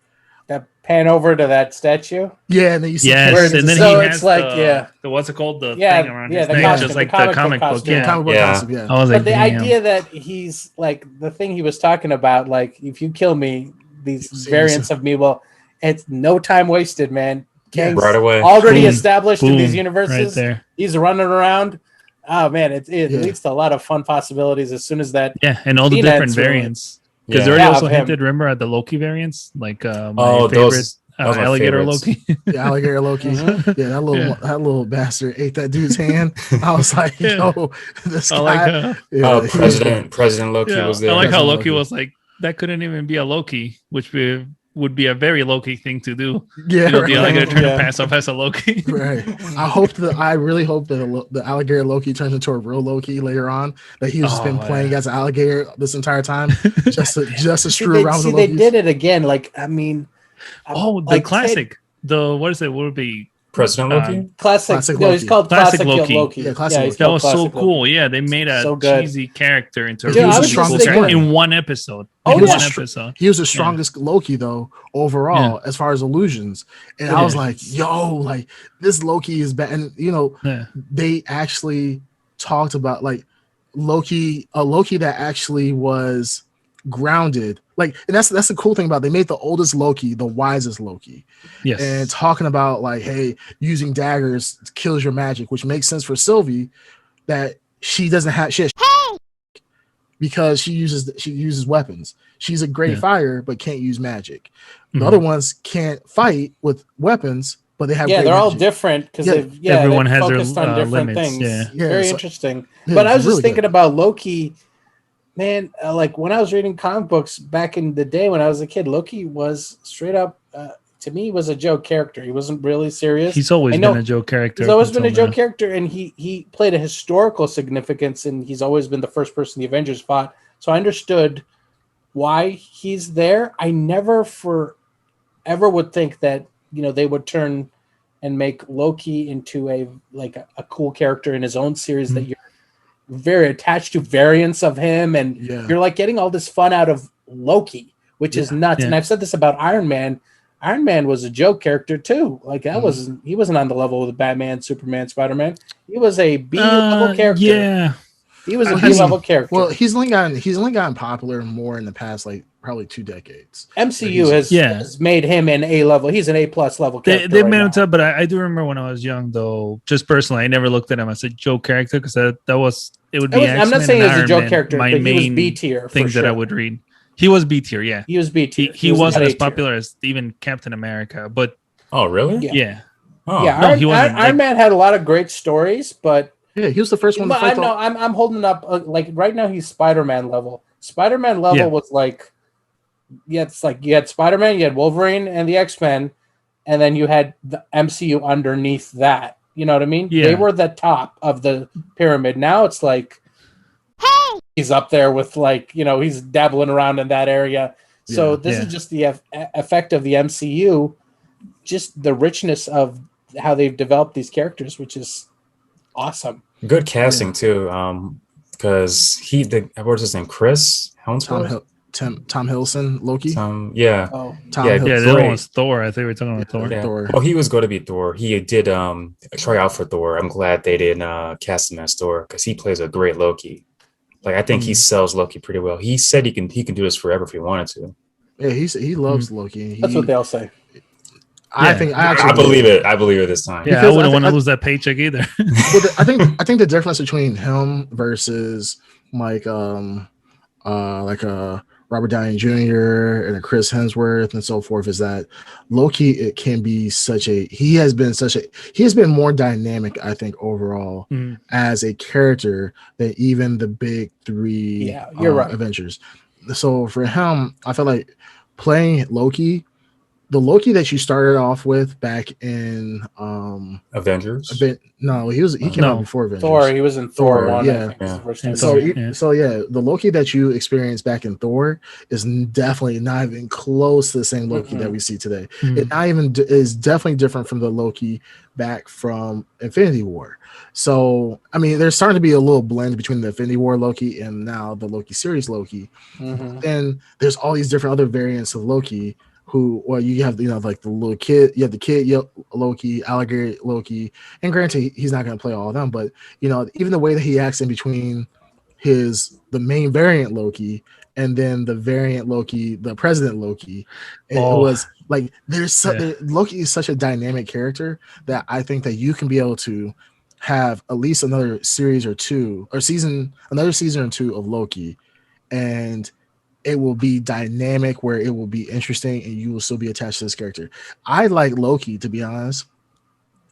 That pan over to that statue. Yeah, and then you see and then so it's like the what's it called, the thing around his neck, just like the comic book. Comic book costume, I was like, but the idea that he's like the thing he was talking about, like if you kill me, these variants of me, well, it's no time wasted, man. Kang's right away, already established in these universes. Right there. He's running around. Oh man, it leads to a lot of fun possibilities as soon as that. Yeah, and all the different variants. Because they already also hinted, remember, at the Loki variants, like my favorite alligator Loki. The alligator Loki. That little bastard ate that dude's hand. I was like, yo, this guy. President Loki was there. I like how Loki was like, that couldn't even be a Loki, which would be a very Loki thing to do. Yeah, the alligator turn to pass off as a Loki. Right. I really hope that the alligator Loki turns into a real Loki later on. That he's just been playing as an alligator this entire time, just to screw around with Loki. They did it again. Like the classic. What is it? What would be President Loki? Classic Loki. No, he's called Classic Loki. Yeah, Classic Loki. That was so cool. Yeah, they made a cheesy character into a strongest in one episode. He was the strongest Loki though overall as far as illusions. And I was like, yo, like this Loki is bad. And they actually talked about like Loki that actually was grounded. Like, and that's the cool thing about it. They made the oldest Loki the wisest Loki. Yes. And talking about like, hey, using daggers kills your magic, which makes sense for Sylvie that she doesn't have shit because she uses weapons. She's a great fighter, but can't use magic. The other ones can't fight with weapons, but they have they're magic. all different because everyone has focused their on different limits. things. Very so, interesting. But I was just thinking about Loki. Man, like when I was reading comic books back in the day when I was a kid, Loki was straight up to me was a joke character. He wasn't really serious. He's always been a joke character. He's always been a joke character, and he played a historical significance, and he's always been the first person the Avengers fought. So I understood why he's there. I never ever would think that they would turn and make Loki into a cool character in his own series that you're very attached to variants of him, and you're like getting all this fun out of Loki, which is nuts. And I've said this about Iron Man. Iron Man was a joke character too. Like that he wasn't on the level of Batman, Superman, Spider-Man. He was a B level character. Yeah. He was a B level character. Well, he's only gotten popular more in the past probably 2 decades. MCU has made him an A level. He's an A+ level character. They made him tough, but I do remember when I was young, though. Just personally, I never looked at him as a joke character because it would be. I'm not saying he was a joke character, my but main he was B tier things that I would read. He was B tier, yeah. He was B tier. He wasn't as popular as even Captain America, but oh really? Yeah. Oh. Yeah. No, he wasn't. Iron Man had a lot of great stories, but he was the first one to fight. I'm holding up right now. He's Spider-Man level. Spider-Man level was like, it's like you had Spider-Man, you had Wolverine, and the X-Men, and then you had the MCU underneath that. You know what I mean? Yeah. They were the top of the pyramid. Now it's like, hey, he's up there with he's dabbling around in that area. So this is just the effect of the MCU, just the richness of how they've developed these characters, which is awesome. Good casting too, because what's his name? Chris Hemsworth? Tom Hiddleston, Loki. Tom Hiddleston. The other one was Thor. I think we were talking about Thor. Yeah. Thor. Well, he was going to be Thor. He did try out for Thor. I'm glad they didn't cast him as Thor because he plays a great Loki. Like I think he sells Loki pretty well. He said he can do this forever if he wanted to. Yeah, he loves Loki. That's what they all say. I believe it. I believe it this time. Yeah, I wouldn't want to lose that paycheck either. Well, I think the difference between him versus like Robert Downey Jr. and a Chris Hemsworth and so forth is that Loki he has been more dynamic, I think, overall as a character than even the big 3 you're right. Avengers. So for him, I feel like playing Loki, the Loki that you started off with back in Avengers. He came out before Avengers. Thor. He was in Thor 1. Yeah. The Loki that you experienced back in Thor is definitely not even close to the same Loki that we see today. It is definitely different from the Loki back from Infinity War. So I mean, there's starting to be a little blend between the Infinity War Loki and now the Loki series Loki. Then there's all these different other variants of Loki. You have like the little kid, you have the kid Loki, alligator Loki, and granted he's not going to play all of them, but even the way that he acts in between the main variant Loki and then the variant Loki, the president Loki, it was like Loki is such a dynamic character that I think that you can be able to have at least another season or two of Loki, and it will be dynamic where it will be interesting and you will still be attached to this character. I like Loki, to be honest.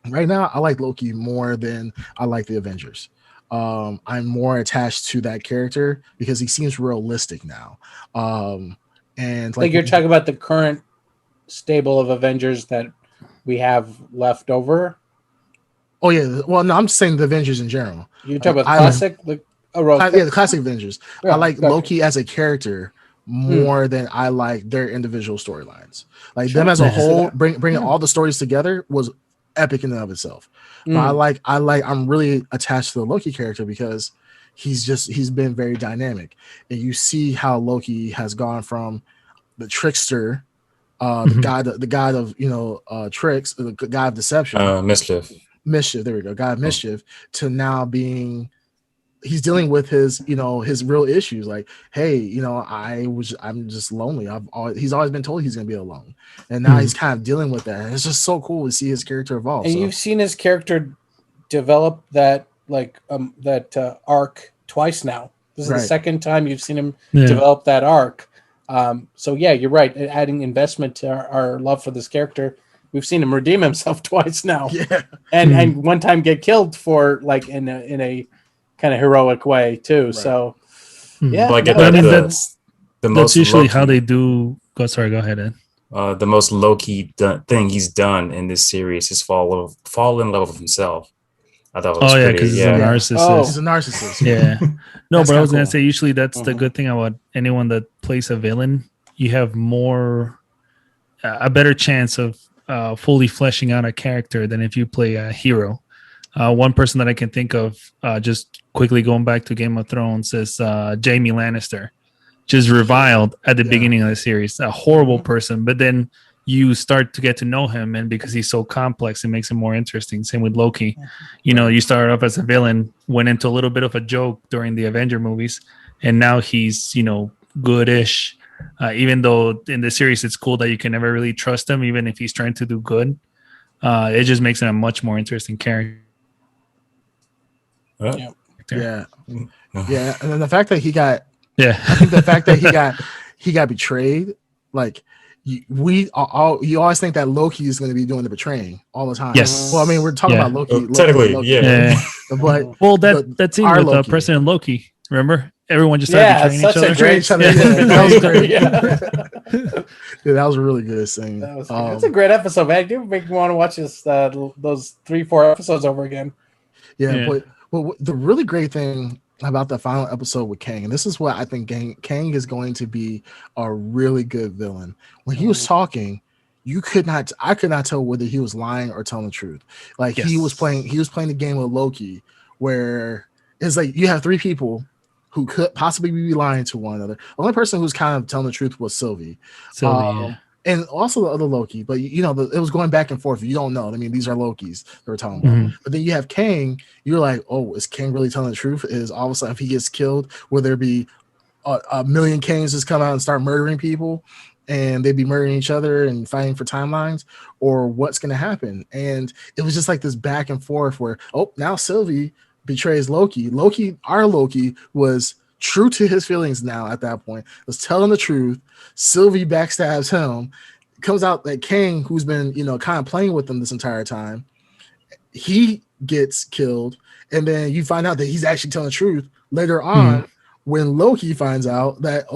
Right now, I like Loki more than I like the Avengers. I'm more attached to that character because he seems realistic now. And like you're talking about the current stable of Avengers that we have left over. Oh yeah. Well, no, I'm just saying the Avengers in general. You talk about classic, the classic Avengers. I like Loki as a character more than I like their individual storylines. Like them as a whole, bringing all the stories together was epic in and of itself. But I'm really attached to the Loki character because he's been very dynamic, and you see how Loki has gone from the trickster, the god of tricks, the god of deception, mischief. There we go, god of mischief, to now being. He's dealing with his real issues. Like, hey, I'm just lonely. He's always been told he's gonna be alone, and now he's kind of dealing with that. And it's just so cool to see his character evolve. And you've seen his character develop that arc twice now. This is the second time you've seen him develop that arc. So yeah, you're right. Adding investment to our love for this character. We've seen him redeem himself twice now, and one time get killed for in a kind of heroic way too. Right. So yeah, that's usually how they do. Go ahead, Ed. the most low-key thing he's done in this series is fall in love with himself. I thought it was pretty. Because he's a narcissist. He's a narcissist. Yeah. No, but I was gonna say usually that's the good thing about anyone that plays a villain. You have a better chance of fully fleshing out a character than if you play a hero. One person that I can think of, just quickly going back to Game of Thrones, is Jaime Lannister, just reviled at the beginning of the series. A horrible person, but then you start to get to know him, and because he's so complex, it makes him more interesting. Same with Loki. You started off as a villain, went into a little bit of a joke during the Avenger movies, and now he's goodish. Even though in the series it's cool that you can never really trust him, even if he's trying to do good. It just makes him a much more interesting character. Yeah. And then the fact that he got he got betrayed, like you always think that Loki is going to be doing the betraying all the time. Yes. Well, I mean, we're talking about Loki. Technically, Loki. yeah. But that scene with the President Loki, remember? Everyone just started betraying each other. That was great. That was a really good scene. It's a great episode, man. It make me want to watch those 3-4 episodes over again. But the really great thing about the final episode with Kang, and this is what I think Kang is going to be a really good villain. When he was talking, I could not tell whether he was lying or telling the truth. Like he was playing the game with Loki, where it's like you have 3 people who could possibly be lying to one another. The only person who's kind of telling the truth was Sylvie. And also the other Loki, but it was going back and forth. You don't know. I mean, these are Lokis that we're talking about. But then you have Kang. You're like, oh, is Kang really telling the truth? Is all of a sudden, if he gets killed, will there be a million Kangs just come out and start murdering people, and they'd be murdering each other and fighting for timelines, or what's going to happen? And it was just like this back and forth where, now Sylvie betrays Loki. Our Loki was true to his feelings now at that point, was telling the truth. Sylvie backstabs him. It comes out that Kang, who's been, kind of playing with them this entire time, he gets killed. And then you find out that he's actually telling the truth later on when Loki finds out that,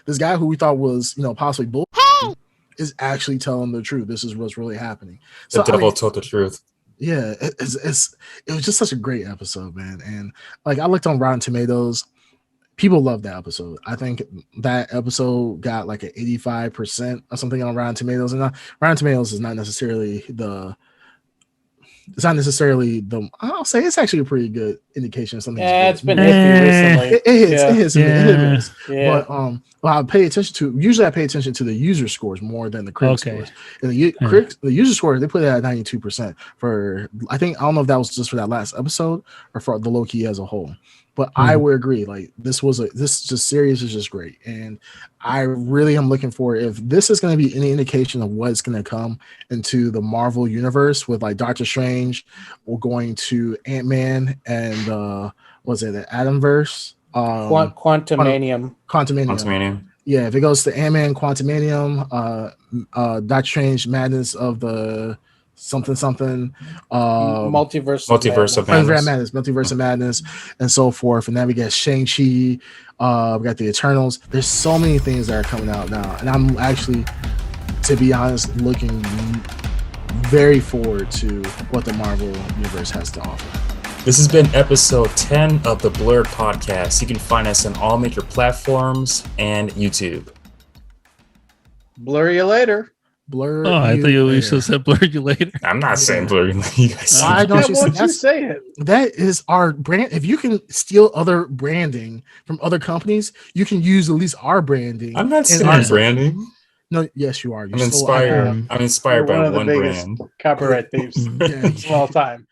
this guy who we thought was, possibly bull is actually telling the truth. This is what's really happening. The devil told the truth. Yeah, it was just such a great episode, man. And like I looked on Rotten Tomatoes, people love that episode. I think that episode got like an 85% or something on Rotten Tomatoes. And Rotten Tomatoes is not necessarily I'll say it's actually a pretty good indication of something. Yeah, it's been iffy recently. It is. But I pay attention to. Usually, I pay attention to the user scores more than the critic scores. And the user scores, they put it at 92% for. I don't know if that was just for that last episode or for the Loki as a whole. But I would agree. Like this series is just great, and I really am looking for if this is going to be any indication of what's going to come into the Marvel universe with like Doctor Strange, or going to Ant-Man and the Atomverse, Quantumanium. Yeah, if it goes to Ant-Man, Quantumanium, Doctor Strange, Madness of the something multiverse of madness and so forth. And then we get Shang-Chi, we got the Eternals. There's so many things that are coming out now, and I'm actually, to be honest, looking very forward to what the Marvel universe has to offer. This has been episode 10 of the Blurred Podcast. You can find us on all major platforms and YouTube. Blur you later. Blur. I thought you should say blur you later. I'm not saying blur you later. You guys Why don't you say it? That is our brand. If you can steal other branding from other companies, you can use at least our branding. I'm not stealing branding. No, yes, you are. I'm inspired by one brand. Copyright thieves of all time.